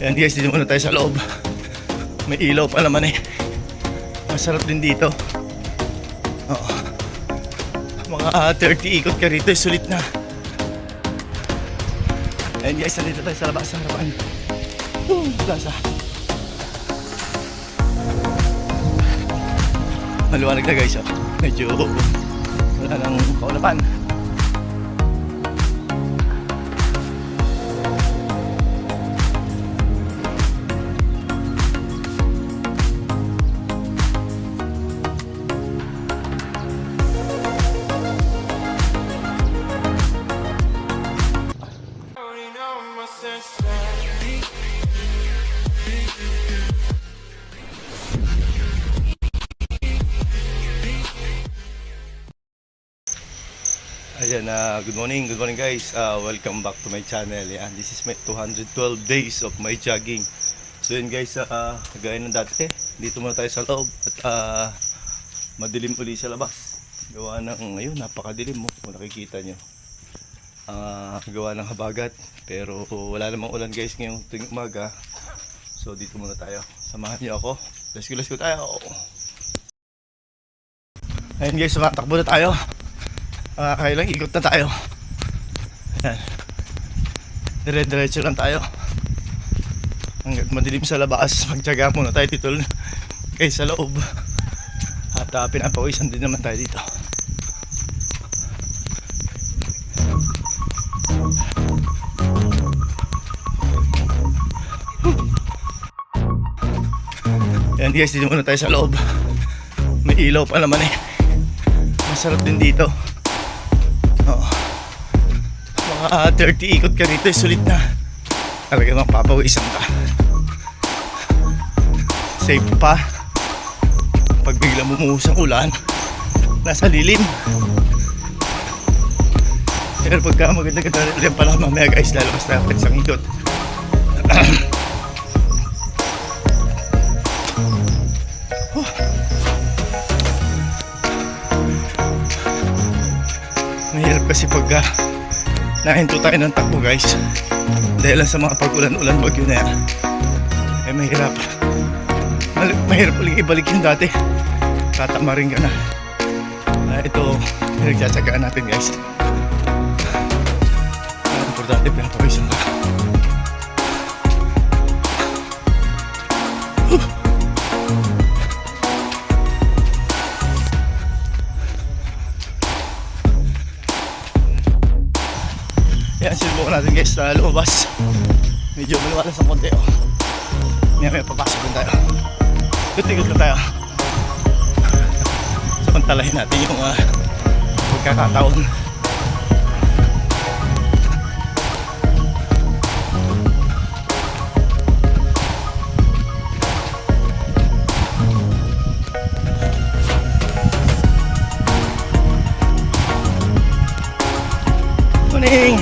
Ayan guys, dito muna tayo sa loob. May ilaw pa naman eh. Masarap din dito. Oo. Mga 30 ikot ka rito, sulit na. Ayan guys, nandito tayo sa labas sa harapan. Plaza. Maluwanag na guys, oh. Medyo wala nang kaulapan. Ayan, good morning guys. Welcome back to my channel. Yan, this is my 212 days of my jogging. So yun guys, gaya ng dati, dito muna tayo sa loob at madilim uli sa labas. Gawa ng ngayon, napakadilim mo kung nakikita nyo. Gawa ng habagat, pero wala namang ulan guys ngayong tuwing umaga. So dito muna tayo, samahan nyo ako. Let's go tayo. Ayan guys, sumatakbo na tayo. Kailang ikot na tayo. Ayan. Dire-diretso lang tayo hanggat madilim sa labas. Magtyaga muna tayo dito kaysa sa loob. At pinapawisan din naman tayo dito. Ayan guys, dito muna tayo sa loob. May ilaw pa naman eh. Masarap din dito. Oo. Mga 30 ikot ka rito, sulit na. Talagang mapapawisan ka. Safe pa. Pag bigla bumuhos ang ulan, nasa lilim. Pero pagka maganda-ganda rin pala mamaya guys, lalabas tayo sa isang ikot. Mahirap kasi pagka nahinto tayo ng takbo guys, dahil lang sa mga pag-ulan-ulan bagyo na yan, eh mahirap ulit ibalik yung dati. Tatama rin ka na. Ito pinagtsatsagaan natin guys. Importante pinapawisan ka. Yan, sinubukan natin guys na lumabas. Medyo maluwalas ang konti oh. May papasok din tayo. Ikot na tayo. Samantalahin natin yung pagkakataon. Morning!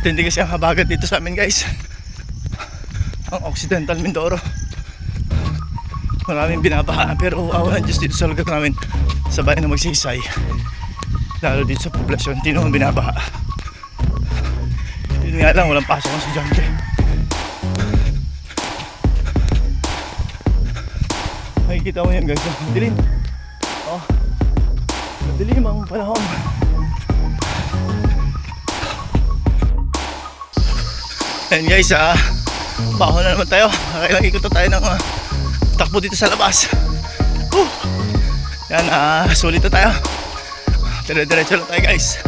Hindi kasi ang habagat dito sa amin guys, ang Occidental Mindoro. Maraming binabaha, pero awa ng Diyos dito sa lugar namin, sa bayan na Magsaysay, lalo dito sa poblasyon, hindi naman binabaha. Yun nga lang, walang pasok ang estudyante. Makikita mo yan guys, madilim. Oh, madilim ang panahon. Ayan guys, baho na naman tayo. Kailang ikot na tayo ng takbo dito sa labas. Yan, sulit na tayo. Dire-diretso lang tayo guys.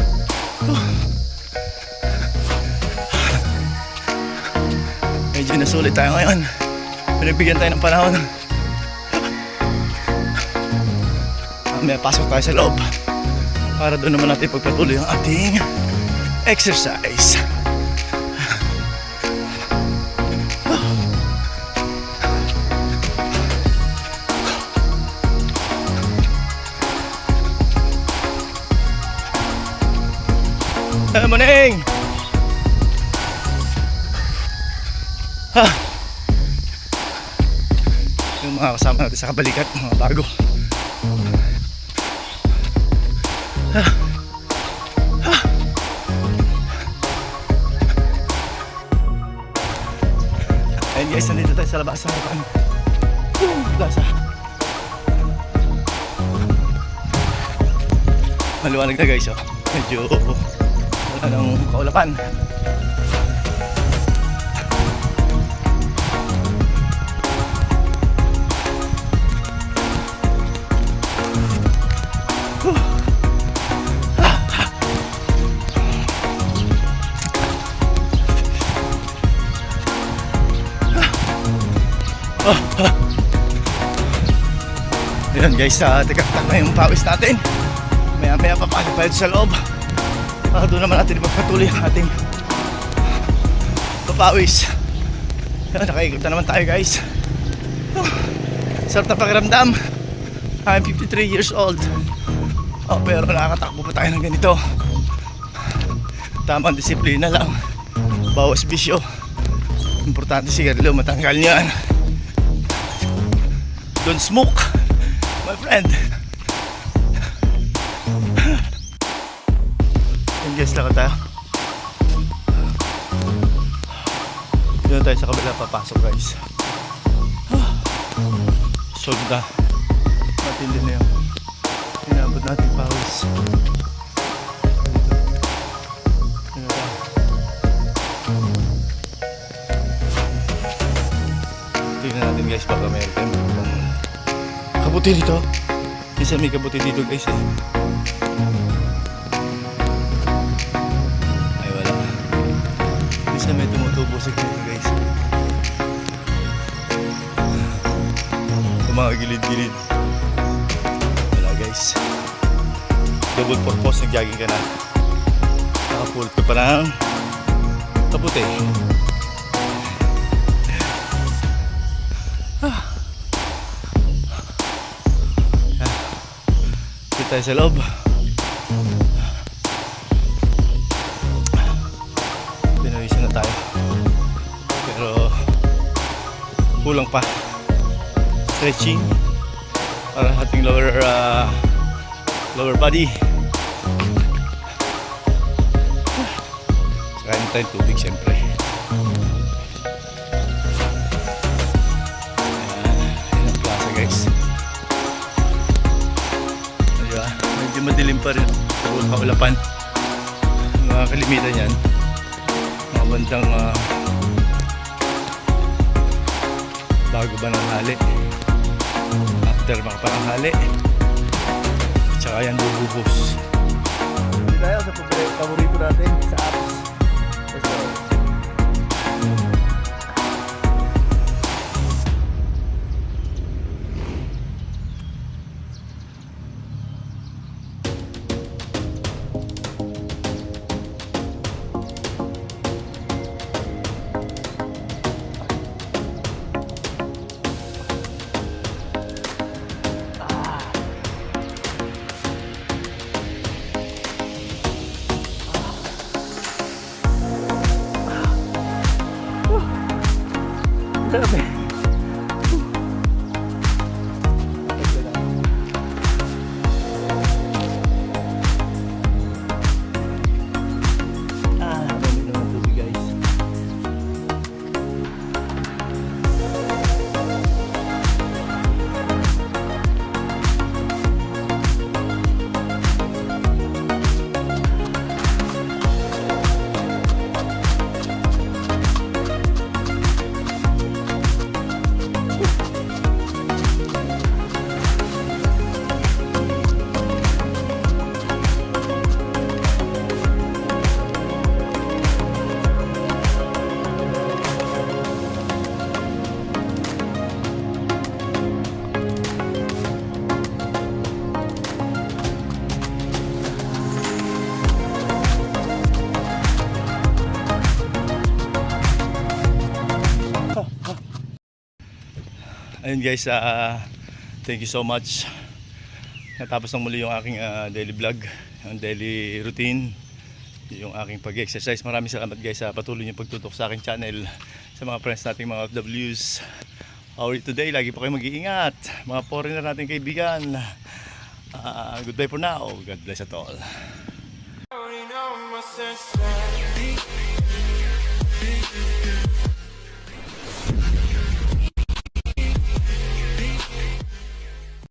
Medyo nasulit tayo ngayon. Pinagbigyan tayo ng panahon. May pasok tayo sa loob para doon naman natin pagpatuloy ang ating exercise. Morning! Ha! Yung mga kasama natin sa kabalikat, mga bago. Ha! Ha! Ayun guys, nandito tayo sa labas ng Rocan Plaza. Maliwanag na guys, oh. Medyo wala nang kaulapan. Ayan guys, tikak-tak na yung pawis natin. Maya-maya papasok tayo sa loob. Doon naman natin magpatuloy ang ating papawis. Nakaikot na naman tayo guys. Sarap na pakiramdam. I'm 53 years old. Pero nakakatakbo pa tayo ng ganito. Tamang disiplina lang. Bawas bisyo. Importante sigarilyo, matanggal niyan. Don't smoke, my friend. Guys, lakad tayo. Dito tayo sa kabila papasok guys. Solve na. Matindi na yun. Inabot natin pawis. Tingnan natin guys, baka meron tayong kabuti dito. Isa may kabuti dito guys eh. May tumutubo sa gilid guys. Sa mga gilid-gilid. Wala guys. Double purpose, nag-jogging ka na. Nakapulot ka pa ng kabuti. Dito tayo sa loob. Pinawisan na tayo. Pero kulang pa. Stretching para ating lower body. Saka tayo tubig syempre. Ayan ang plaza guys. Diba? Medyo madilim pa rin. Puro kaulapan. Mga kalimitan yan. Mga bandang bago ba ng hali. After mga panghali. Tsaka yan bububos. Hindi tayo sa paborito natin sa apps. Let's go. Grabe. Dami naman tubig guys. Ayun guys, thank you so much. Natapos ng muli yung aking daily vlog, yung daily routine. yung aking pag-exercise. Maraming salamat guys sa patuloy niyo pagtutok sa aking channel. Sa mga friends nating mga OFWs, how are you today? Lagi po kayo mag-iingat. Mga foreigner nating kaibigan, goodbye for now. God bless at all.